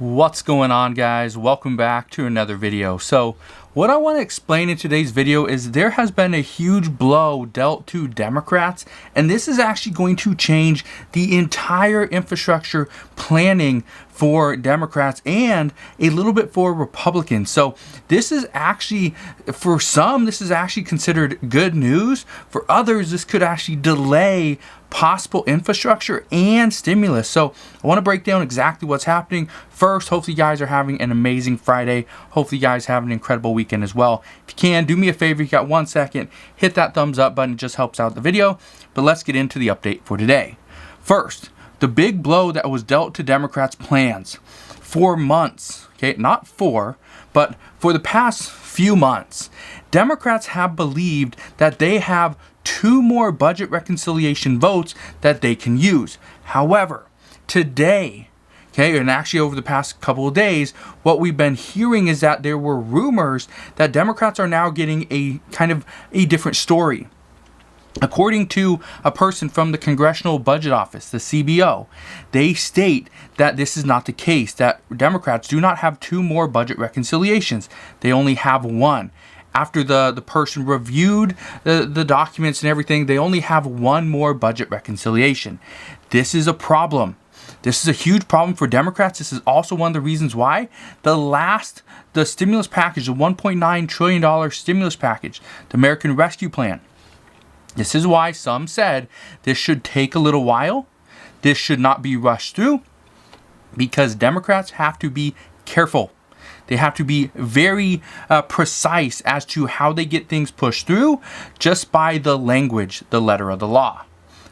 What's going on, guys? Welcome back to another video. So what I want to explain in today's video is there has been a huge blow dealt to Democrats, and this is actually going to change the entire infrastructure planning for Democrats and a little bit for Republicans. So this is actually, for some, this is actually considered good news. For others, this could actually delay possible infrastructure and stimulus. So I want to break down exactly what's happening. First, hopefully you guys are having an amazing Friday. Hopefully you guys have an incredible weekend as well. If you can, do me a favor, you got 1 second, hit that thumbs up button. It just helps out the video. But let's get into the update for today. First, the big blow that was dealt to Democrats' plans for months, okay, not four, but for the past few months, Democrats have believed that they have 2 more budget reconciliation votes that they can use. However, today, okay, and actually over the past couple of days, what we've been hearing is that there were rumors that Democrats are now getting a kind of a different story. According to a person from the Congressional Budget Office, the CBO, they state that this is not the case, that Democrats do not have 2 more budget reconciliations. They only have 1. After the person reviewed the documents and everything, they only have 1 more budget reconciliation. This is a problem. This is a huge problem for Democrats. This is also one of the reasons why the stimulus package, the $1.9 trillion stimulus package, the American Rescue Plan, this is why some said this should take a little while. This should not be rushed through because Democrats have to be careful. They have to be very precise as to how they get things pushed through just by the language, the letter of the law.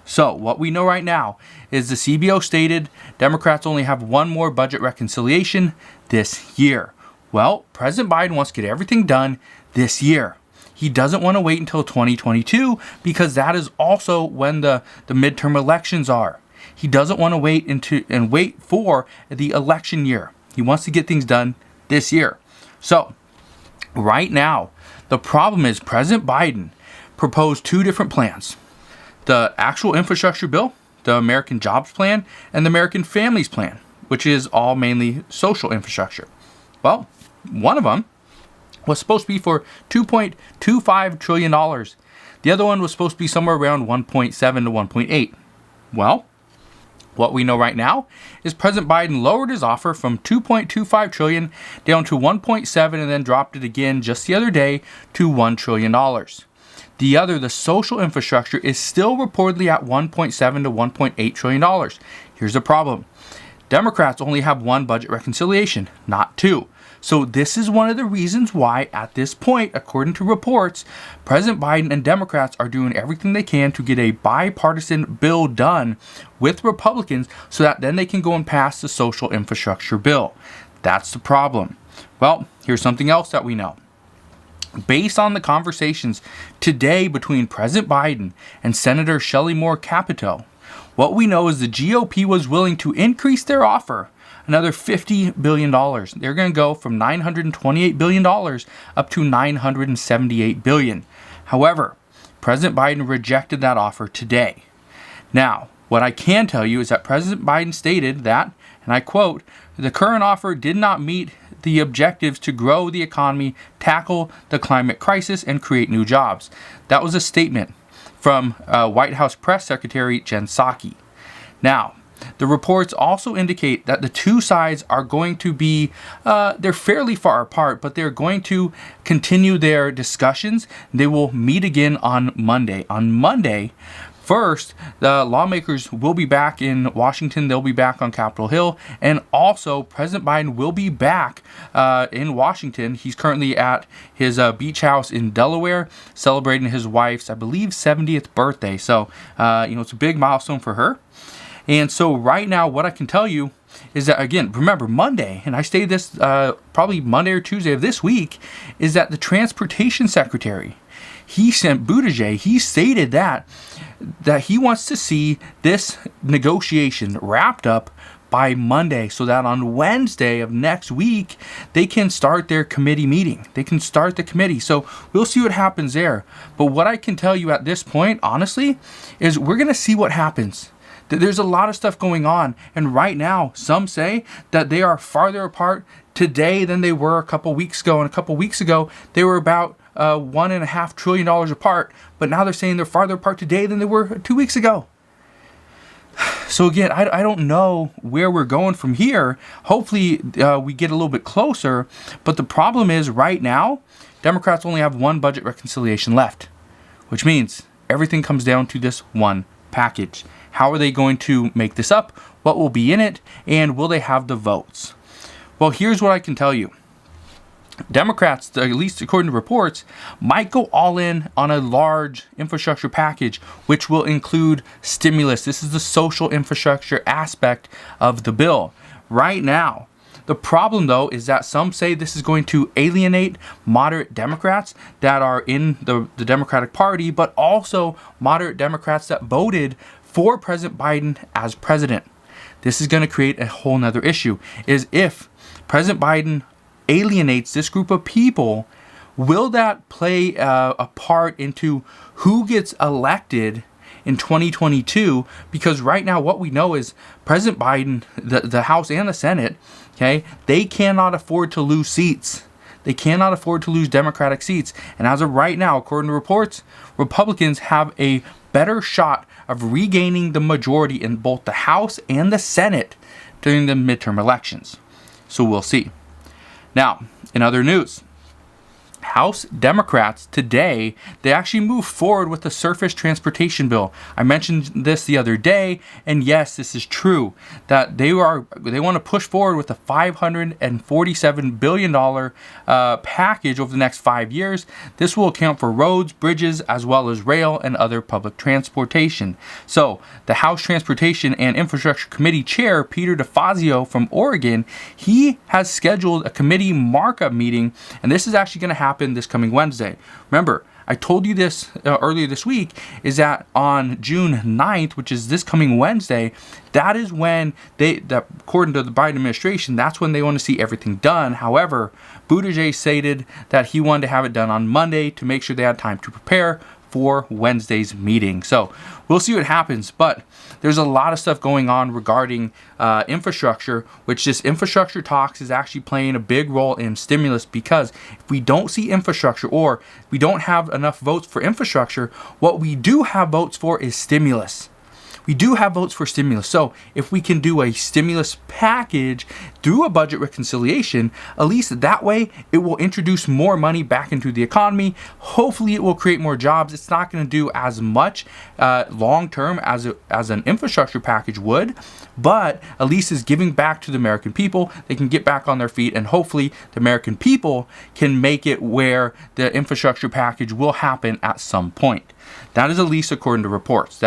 So what we know right now is the CBO stated Democrats only have 1 more budget reconciliation this year. Well, President Biden wants to get everything done this year. He doesn't want to wait until 2022 because that is also when the midterm elections are. He doesn't want to wait for the election year. He wants to get things done this year. So right now, the problem is President Biden proposed 2 different plans. The actual infrastructure bill, the American Jobs Plan, and the American Families Plan, which is all mainly social infrastructure. Well, one of them was supposed to be for $2.25 trillion. The other one was supposed to be somewhere around 1.7 to 1.8. Well, what we know right now is President Biden lowered his offer from $2.25 trillion down to 1.7 and then dropped it again just the other day to $1 trillion. The social infrastructure, is still reportedly at $1.7 to $1.8 trillion. Here's the problem. Democrats only have 1 budget reconciliation, not 2. So this is one of the reasons why at this point, according to reports, President Biden and Democrats are doing everything they can to get a bipartisan bill done with Republicans so that then they can go and pass the social infrastructure bill. That's the problem. Well, here's something else that we know. Based on the conversations today between President Biden and Senator Shelley Moore Capito, what we know is the GOP was willing to increase their offer another $50 billion. They're going to go from $928 billion up to $978 billion. However, President Biden rejected that offer today. Now, what I can tell you is that President Biden stated that, and I quote, "The current offer did not meet the objectives to grow the economy, tackle the climate crisis, and create new jobs." That was a statement from White House Press Secretary Jen Psaki. Now, the reports also indicate that the 2 sides are going to be, they're fairly far apart, but they're going to continue their discussions. They will meet again on Monday. On Monday, first, the lawmakers will be back in Washington. They'll be back on Capitol Hill. And also, President Biden will be back in Washington. He's currently at his beach house in Delaware, celebrating his wife's, I believe, 70th birthday. So, it's a big milestone for her. And so right now, what I can tell you is that, again, remember Monday, and I stated this probably Monday or Tuesday of this week, is that the transportation secretary, he sent Buttigieg, he stated that he wants to see this negotiation wrapped up by Monday so that on Wednesday of next week, they can start their committee meeting. They can start the committee. So we'll see what happens there. But what I can tell you at this point, honestly, is we're going to see what happens. There's a lot of stuff going on. And right now, some say that they are farther apart today than they were a couple weeks ago. And a couple weeks ago, they were about $1.5 trillion apart. But now they're saying they're farther apart today than they were 2 weeks ago. So again, I don't know where we're going from here. Hopefully we get a little bit closer. But the problem is right now, Democrats only have one budget reconciliation left, which means everything comes down to this one package. How are they going to make this up? What will be in it? And will they have the votes? Well, here's what I can tell you. Democrats, at least according to reports, might go all in on a large infrastructure package, which will include stimulus. This is the social infrastructure aspect of the bill. Right now, the problem, though, is that some say this is going to alienate moderate Democrats that are in the Democratic Party, but also moderate Democrats that voted for President Biden as president. This is going to create a whole nother issue, is if President Biden alienates this group of people, will that play a part into who gets elected in 2022? Because right now what we know is President Biden, the House and the Senate, okay, they cannot afford to lose seats. They cannot afford to lose Democratic seats. And as of right now, according to reports, Republicans have a better shot of regaining the majority in both the House and the Senate during the midterm elections. So we'll see. Now, in other news, House Democrats today, they actually moved forward with the surface transportation bill. I mentioned this the other day, and yes, this is true, that they want to push forward with a $547 billion package over the next 5 years. This will account for roads, bridges, as well as rail and other public transportation. So, the House Transportation and Infrastructure Committee Chair, Peter DeFazio from Oregon, he has scheduled a committee markup meeting, and this is actually going to happen this coming Wednesday. Remember, I told you this earlier this week, is that on June 9th, which is this coming Wednesday, that is when according to the Biden administration, that's when they want to see everything done. However, Buttigieg stated that he wanted to have it done on Monday to make sure they had time to prepare for Wednesday's meeting. So we'll see what happens, but there's a lot of stuff going on regarding infrastructure, which this infrastructure talks is actually playing a big role in stimulus, because if we don't see infrastructure or we don't have enough votes for infrastructure, what we do have votes for is stimulus. We do have votes for stimulus. So if we can do a stimulus package through a budget reconciliation, at least that way it will introduce more money back into the economy. Hopefully it will create more jobs. It's not going to do as much long term as an infrastructure package would, but at least it's giving back to the American people. They can get back on their feet, and hopefully the American people can make it where the infrastructure package will happen at some point. That is at least according to reports.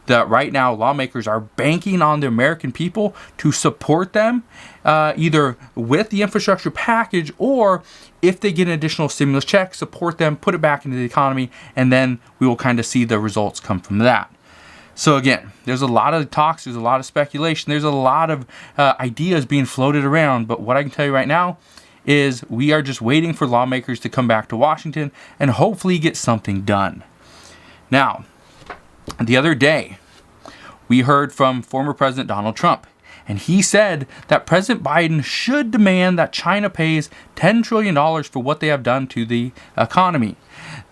That right now lawmakers are banking on the American people to support them either with the infrastructure package, or if they get an additional stimulus check, support them, put it back into the economy, and then we will kind of see the results come from that. So again, there's a lot of talks, there's a lot of speculation, there's a lot of ideas being floated around, but what I can tell you right now is we are just waiting for lawmakers to come back to Washington and hopefully get something done. Now, the other day, we heard from former President Donald Trump, and he said that President Biden should demand that China pays $10 trillion for what they have done to the economy.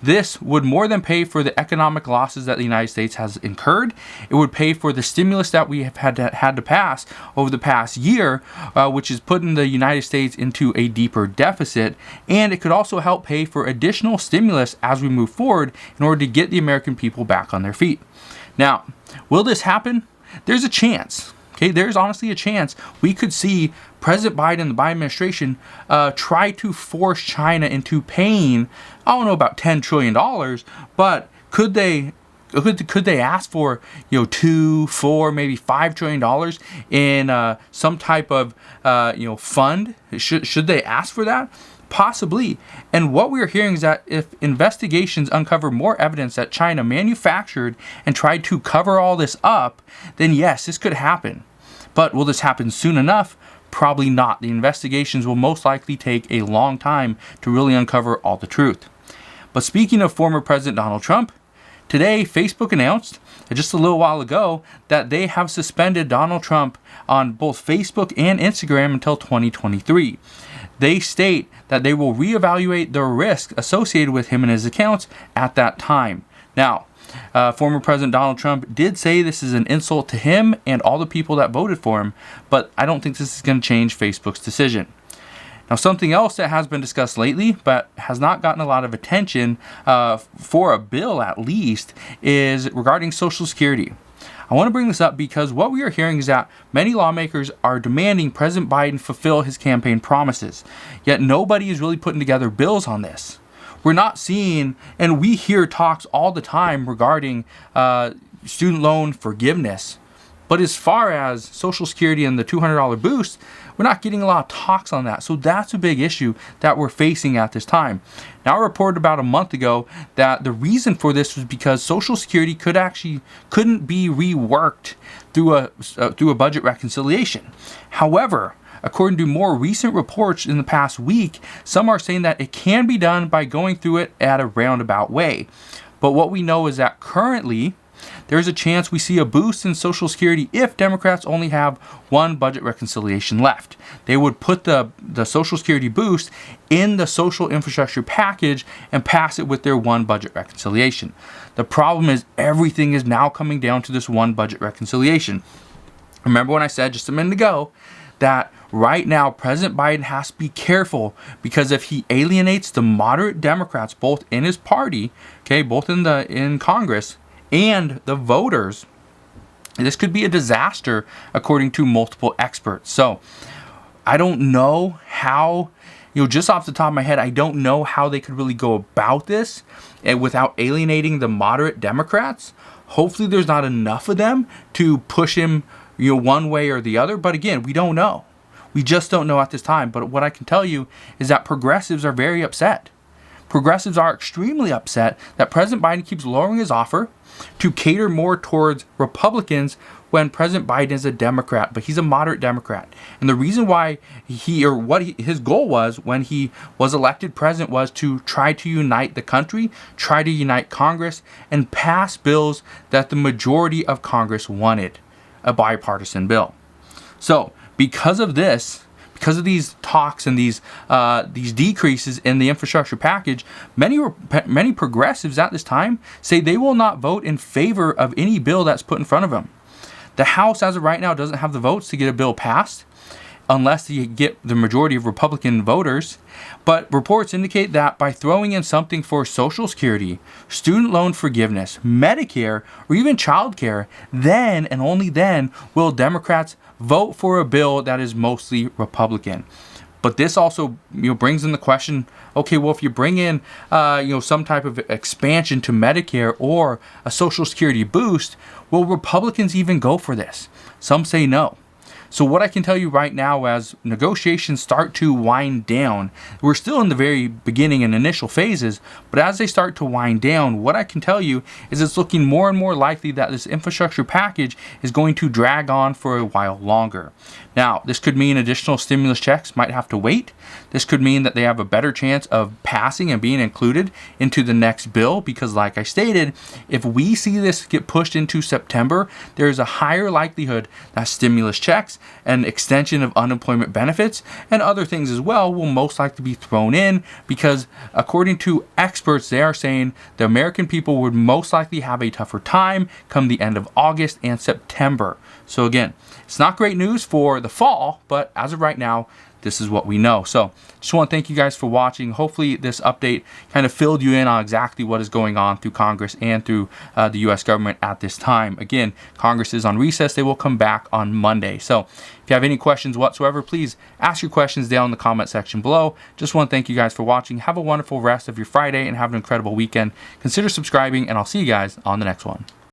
This would more than pay for the economic losses that the United States has incurred. It would pay for the stimulus that we have had to pass over the past year, which is putting the United States into a deeper deficit. And it could also help pay for additional stimulus as we move forward in order to get the American people back on their feet. Now, will this happen? There's a chance. Okay, there's honestly a chance we could see President Biden and the Biden administration try to force China into paying, I don't know about $10 trillion, but could they ask for, $2, $4, maybe $5 trillion in some type of fund? Should they ask for that? Possibly. And what we're hearing is that if investigations uncover more evidence that China manufactured and tried to cover all this up, then yes, this could happen. But will this happen soon enough? Probably not. The investigations will most likely take a long time to really uncover all the truth. But speaking of former President Donald Trump, today Facebook announced just a little while ago that they have suspended Donald Trump on both Facebook and Instagram until 2023. They state that they will reevaluate the risk associated with him and his accounts at that time. Now, former President Donald Trump did say this is an insult to him and all the people that voted for him, but I don't think this is going to change Facebook's decision. Now, something else that has been discussed lately, but has not gotten a lot of attention for a bill at least, is regarding Social Security. I want to bring this up because what we are hearing is that many lawmakers are demanding President Biden fulfill his campaign promises, yet nobody is really putting together bills on this. We're not seeing, and we hear talks all the time regarding student loan forgiveness. But as far as Social Security and the $200 boost, we're not getting a lot of talks on that. So that's a big issue that we're facing at this time. Now, I reported about a month ago that the reason for this was because Social Security couldn't be reworked through a budget reconciliation. However, according to more recent reports in the past week, some are saying that it can be done by going through it at a roundabout way. But what we know is that currently, there's a chance we see a boost in Social Security if Democrats only have one budget reconciliation left. They would put the Social Security boost in the social infrastructure package and pass it with their one budget reconciliation. The problem is everything is now coming down to this one budget reconciliation. Remember when I said just a minute ago that right now President Biden has to be careful because if he alienates the moderate Democrats both in his party, both in Congress, and the voters, this could be a disaster according to multiple experts. So I don't know how, just off the top of my head, I don't know how they could really go about this without alienating the moderate Democrats. Hopefully there's not enough of them to push him one way or the other. But again, we don't know. We just don't know at this time. But what I can tell you is that progressives are very upset. Progressives are extremely upset that President Biden keeps lowering his offer to cater more towards Republicans when President Biden is a Democrat, but he's a moderate Democrat. And the reason why his goal was when he was elected president was to try to unite the country, try to unite Congress, and pass bills that the majority of Congress wanted, a bipartisan bill. So because of this, because of these talks and these decreases in the infrastructure package, many progressives at this time say they will not vote in favor of any bill that's put in front of them. The House, as of right now, doesn't have the votes to get a bill passed unless you get the majority of Republican voters. But reports indicate that by throwing in something for Social Security, student loan forgiveness, Medicare, or even child care, then and only then will Democrats vote for a bill that is mostly Republican. But this also brings in the question, okay, well, if you bring in some type of expansion to Medicare or a Social Security boost, will Republicans even go for this? Some say no. So what I can tell you right now, as negotiations start to wind down, we're still in the very beginning and initial phases, but as they start to wind down, what I can tell you is it's looking more and more likely that this infrastructure package is going to drag on for a while longer. Now, this could mean additional stimulus checks might have to wait. This could mean that they have a better chance of passing and being included into the next bill because, like I stated, if we see this get pushed into September, there is a higher likelihood that stimulus checks and extension of unemployment benefits and other things as well will most likely be thrown in because, according to experts, they are saying the American people would most likely have a tougher time come the end of August and September. So again, it's not great news for the fall, but as of right now, this is what we know. So just want to thank you guys for watching. Hopefully this update kind of filled you in on exactly what is going on through Congress and through the U.S. government at this time. Again, Congress is on recess. They will come back on Monday. So if you have any questions whatsoever, please ask your questions down in the comment section below. Just want to thank you guys for watching. Have a wonderful rest of your Friday and have an incredible weekend. Consider subscribing, and I'll see you guys on the next one.